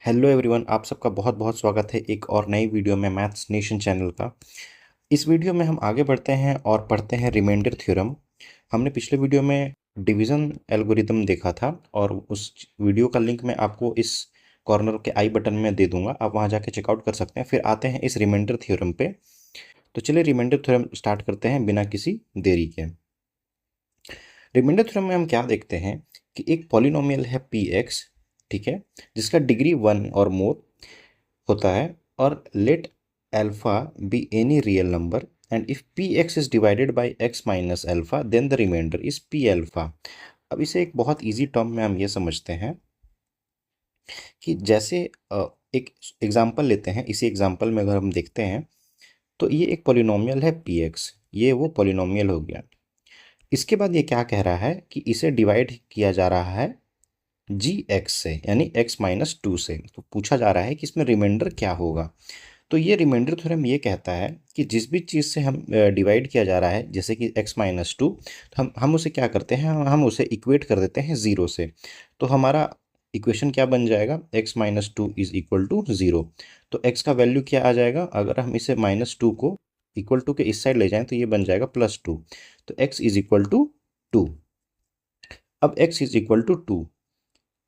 Hello everyone, आप सबका बहुत बहुत स्वागत है एक और नई वीडियो में मैथ्स नेशन चैनल का। इस वीडियो में हम आगे बढ़ते हैं और पढ़ते हैं रिमाइंडर थ्योरम। हमने पिछले वीडियो में डिवीज़न एल्गोरिदम देखा था और उस वीडियो का लिंक मैं आपको इस कॉर्नर के आई बटन में दे दूंगा, आप वहां जाके चेकआउट कर सकते हैं। फिर आते हैं इस रिमाइंडर थ्योरम पे। तो चलिए रिमाइंडर थ्योरम स्टार्ट करते हैं बिना किसी देरी के। रिमाइंडर थ्योरम में हम क्या देखते हैं कि एक पॉलिनोमियल है पी एक्स, ठीक है, जिसका डिग्री 1 और मोर होता है, और let alpha be any real number and if P x is divided by x minus alpha then the remainder is P alpha. अब इसे एक बहुत इजी टर्म में हम ये समझते हैं कि जैसे एक एग्जांपल लेते हैं। इसी एग्जांपल में अगर हम देखते हैं तो ये एक पॉलिनोमियल है पी एक्स, ये वो पॉलिनोमियल हो गया। इसके बाद ये क्या कह रहा है कि इसे डिवाइड किया जा रहा है जी एक्स से, यानी एक्स माइनस टू से। तो पूछा जा रहा है कि इसमें रिमाइंडर क्या होगा। तो ये रिमाइंडर थ्योरम ये कहता है कि जिस भी चीज़ से हम डिवाइड किया जा रहा है, जैसे कि x माइनस टू, तो हम उसे क्या करते हैं, हम उसे इक्वेट कर देते हैं ज़ीरो से। तो हमारा इक्वेशन क्या बन जाएगा, x minus two is equal to zero. तो x का वैल्यू क्या आ जाएगा, अगर हम इसे माइनस टू को इक्वल टू के इस साइड ले जाएं तो ये बन जाएगा प्लस टू। तो x is equal to two. अब x is equal to two.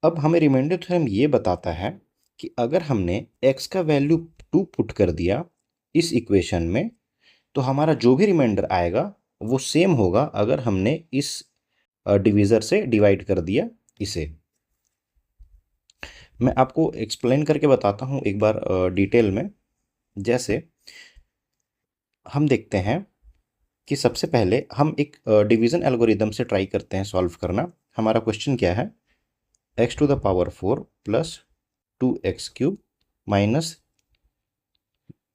अब हमें रिमाइंडर थ्योरम ये बताता है कि अगर हमने x का वैल्यू टू पुट कर दिया इस इक्वेशन में, तो हमारा जो भी रिमाइंडर आएगा वो सेम होगा अगर हमने इस डिवीज़र से डिवाइड कर दिया इसे। मैं आपको एक्सप्लेन करके बताता हूँ एक बार डिटेल में। जैसे हम देखते हैं कि सबसे पहले हम एक डिवीज़न एल्गोरिदम से ट्राई करते हैं सॉल्व करना। हमारा क्वेश्चन क्या है, x to the power four plus two x cube minus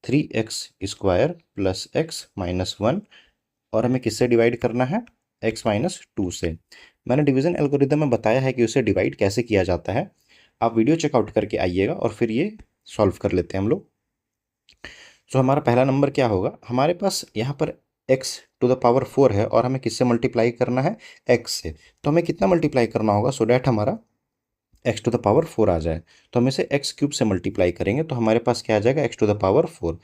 three x square plus x minus one, और हमें किससे डिवाइड करना है, x माइनस टू से। मैंने डिवीज़न एल्गोरिदम में बताया है कि उसे डिवाइड कैसे किया जाता है। आप वीडियो चेकआउट करके आइएगा और फिर ये सॉल्व कर लेते हैं हम लोग। सो हमारा पहला नंबर क्या होगा, हमारे पास यहाँ पर x to the power four है और हमें किससे मल्टीप्लाई करना है, x से। तो हमें कितना मल्टीप्लाई करना होगा सो डैट हमारा x to the power four आ जाए। तो हम इसे एक्स क्यूब से मल्टीप्लाई करेंगे तो हमारे पास क्या आ जाएगा, x to the power four.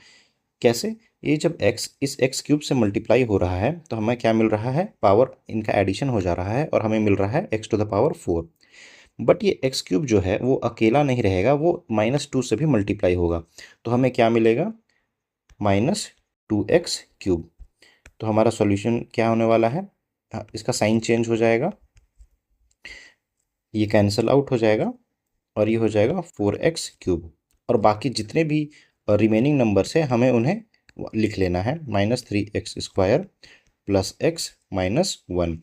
कैसे, ये जब x इस एक्स क्यूब से मल्टीप्लाई हो रहा है तो हमें क्या मिल रहा है, पावर इनका एडिशन हो जा रहा है और हमें मिल रहा है x to the power four. But ये एक्स क्यूब जो है वो अकेला नहीं रहेगा, वो माइनस टू से भी मल्टीप्लाई होगा। तो हमें क्या मिलेगा, माइनस टू एक्स क्यूब। तो हमारा सॉल्यूशन क्या होने वाला है, इसका साइन चेंज हो जाएगा, ये कैंसल आउट हो जाएगा और ये हो जाएगा फोर एक्स क्यूब। और बाकी जितने भी रिमेनिंग नंबर्स है हमें उन्हें लिख लेना है, minus three x square plus x minus one.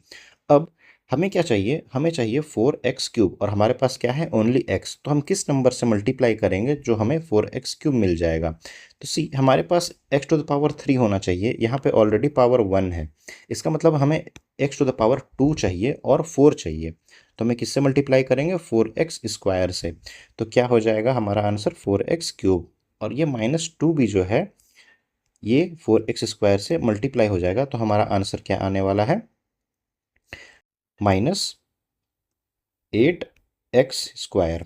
अब हमें क्या चाहिए, हमें चाहिए फोर एक्स क्यूब और हमारे पास क्या है, ओनली एक्स। तो हम किस नंबर से मल्टीप्लाई करेंगे जो हमें फोर एक्स क्यूब मिल जाएगा। तो सी हमारे पास X to the power three होना चाहिए, यहाँ पे ऑलरेडी पावर वन है। इसका मतलब हमें x to the power two चाहिए और फोर चाहिए। तो हमें किससे मल्टीप्लाई करेंगे, फोर एक्स स्क्वायर से। तो क्या हो जाएगा हमारा आंसर, फोर एक्स क्यूब। और ये माइनस टू भी जो है ये फोर एक्स स्क्वायर से मल्टीप्लाई हो जाएगा। तो हमारा आंसर क्या आने वाला है, माइनस एट एक्स स्क्वायर।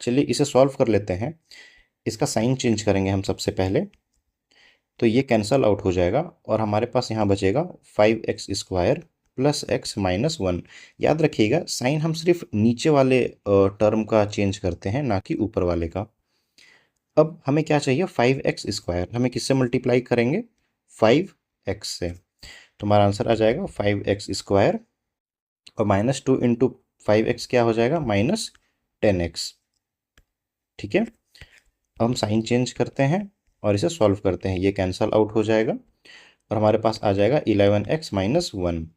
चलिए इसे सॉल्व कर लेते हैं। इसका साइन चेंज करेंगे हम सबसे पहले, तो ये कैंसल आउट हो जाएगा और हमारे पास यहाँ बचेगा five x square plus x minus one. याद रखिएगा साइन हम सिर्फ नीचे वाले टर्म का चेंज करते हैं, ना कि ऊपर वाले का। अब हमें क्या चाहिए, फाइव एक्स स्क्वायर, हमें किससे मल्टीप्लाई करेंगे, फाइव एक्स से। तो हमारा आंसर आ जाएगा फाइव एक्स स्क्वायर और minus two into five x क्या हो जाएगा, माइनस टेन एक्स। ठीक है, अब हम साइन चेंज करते हैं और इसे सॉल्व करते हैं, ये कैंसल आउट हो जाएगा और हमारे पास आ जाएगा इलेवन एक्स माइनस वन।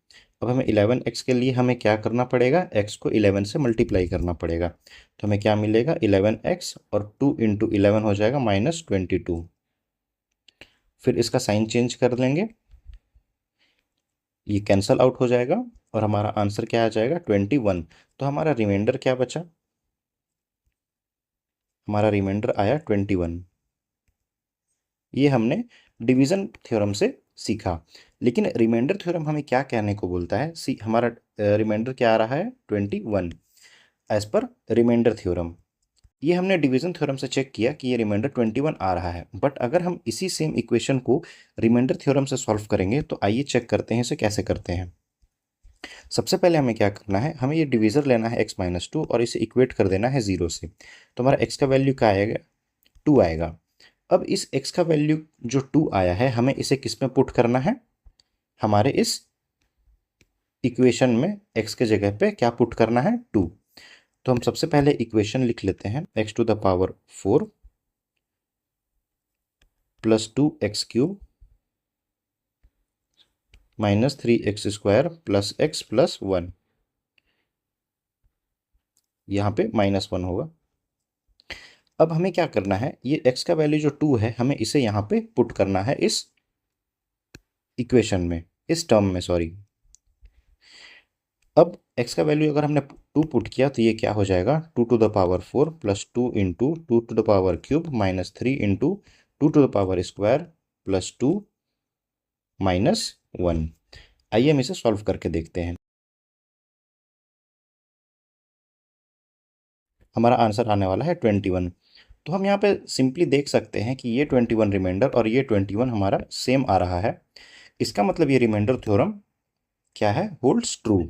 अब हमें इलेवन एक्स के लिए हमें क्या करना पड़ेगा, एक्स को इलेवन से मल्टीप्लाई करना पड़ेगा। तो हमें क्या मिलेगा, इलेवन एक्स और टू इंटू इलेवन हो जाएगा माइनस ट्वेंटी टू। फिर इसका साइन चेंज कर लेंगे, ये कैंसल आउट हो जाएगा और हमारा आंसर क्या आ जाएगा, ट्वेंटी वन। तो हमारा रिमाइंडर क्या बचा, हमारा रिमाइंडर आया ट्वेंटी वन। ये हमने डिवीजन थ्योरम से सीखा। लेकिन रिमाइंडर थ्योरम हमें क्या कहने को बोलता है, सी हमारा रिमाइंडर क्या आ रहा है, twenty one as per remainder theorem. ये हमने डिवीजन थ्योरम से चेक किया कि ये रिमाइंडर 21 आ रहा है। बट अगर हम इसी सेम इक्वेशन को रिमाइंडर थ्योरम से सॉल्व करेंगे तो आइए चेक करते हैं इसे कैसे करते हैं। सबसे पहले हमें क्या करना है, हमें ये डिवीज़र लेना है x-2 और इसे इक्वेट कर देना है 0 से। तो हमारा x का वैल्यू क्या आएगा, 2 आएगा। अब इस x का वैल्यू जो 2 आया है हमें इसे किस में पुट करना है, हमारे इस इक्वेशन में x के जगह पे क्या पुट करना है, 2। तो हम सबसे पहले इक्वेशन लिख लेते हैं x⁴ plus 2x³ minus 3x² plus x plus 1, यहाँ पे -1 होगा। अब हमें क्या करना है, ये x का वैल्यू जो 2 है हमें इसे यहाँ पे पुट करना है इस इक्वेशन में, इस टर्म में, सॉरी। अब x का वैल्यू अगर हमने 2 पुट किया तो ये क्या हो जाएगा, 2⁴ plus 2 into 2³ minus 3 into 2² plus 2 minus 1। आइए हम इसे सॉल्व करके देखते हैं। हमारा आंसर आने वाला है 21। तो हम यहाँ पे सिंपली देख सकते हैं कि ये 21 रिमाइंडर और ये 21 हमारा सेम आ रहा है। इसका मतलब ये रिमाइंडर थ्योरम क्या है, होल्ड्स ट्रू।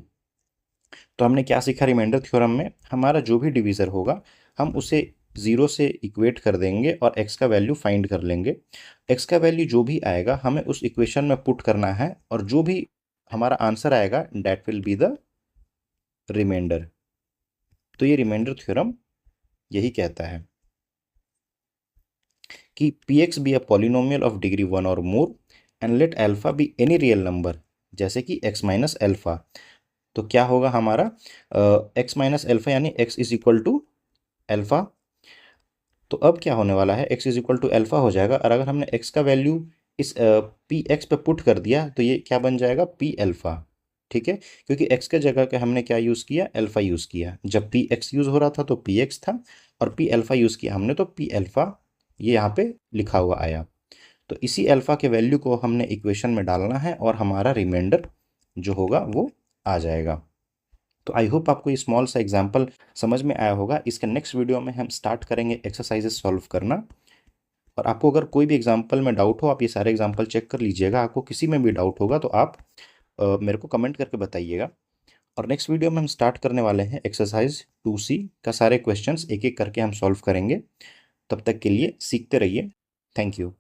तो हमने क्या सीखा रिमाइंडर थ्योरम में, हमारा जो भी डिवीज़र होगा हम उसे 0 से इक्वेट कर देंगे और x का वैल्यू फाइंड कर लेंगे। x का वैल्यू जो भी आएगा हमें उस इक्वेशन में पुट करना है और जो भी हमारा आंसर आएगा that will be the remainder. तो ये रिमाइंडर थ्योरम यही कहता है कि px be a polynomial of degree 1 और more and let alpha be any real number, जैसे कि x माइनस अल्फा। तो क्या होगा हमारा x माइनस अल्फा यानी x is equal to alpha. तो अब क्या होने वाला है, x is equal to alpha हो जाएगा और अगर हमने x का वैल्यू इस पी एक्स पे पुट कर दिया तो ये क्या बन जाएगा, पी अल्फा। ठीक है, क्योंकि x के जगह पे हमने क्या यूज़ किया, अल्फा यूज़ किया। जब पी एक्स यूज़ हो रहा था तो पी एक्स था और पी अल्फा यूज़ किया हमने तो पी अल्फा ये यहाँ पे लिखा हुआ आया। तो इसी अल्फा के वैल्यू को हमने इक्वेशन में डालना है और हमारा रिमाइंडर जो होगा वो आ जाएगा। तो आई होप आपको ये स्मॉल सा एग्जांपल समझ में आया होगा। इसके नेक्स्ट वीडियो में हम स्टार्ट करेंगे एक्सरसाइजेस सॉल्व करना। और आपको अगर कोई भी एग्जांपल में डाउट हो आप ये सारे एग्जांपल चेक कर लीजिएगा। आपको किसी में भी डाउट होगा तो आप मेरे को कमेंट करके बताइएगा। और नेक्स्ट वीडियो में हम स्टार्ट करने वाले हैं एक्सरसाइज 2C का सारे क्वेश्चंस एक एक करके हम सॉल्व करेंगे। तब तक के लिए सीखते रहिए। Thank you.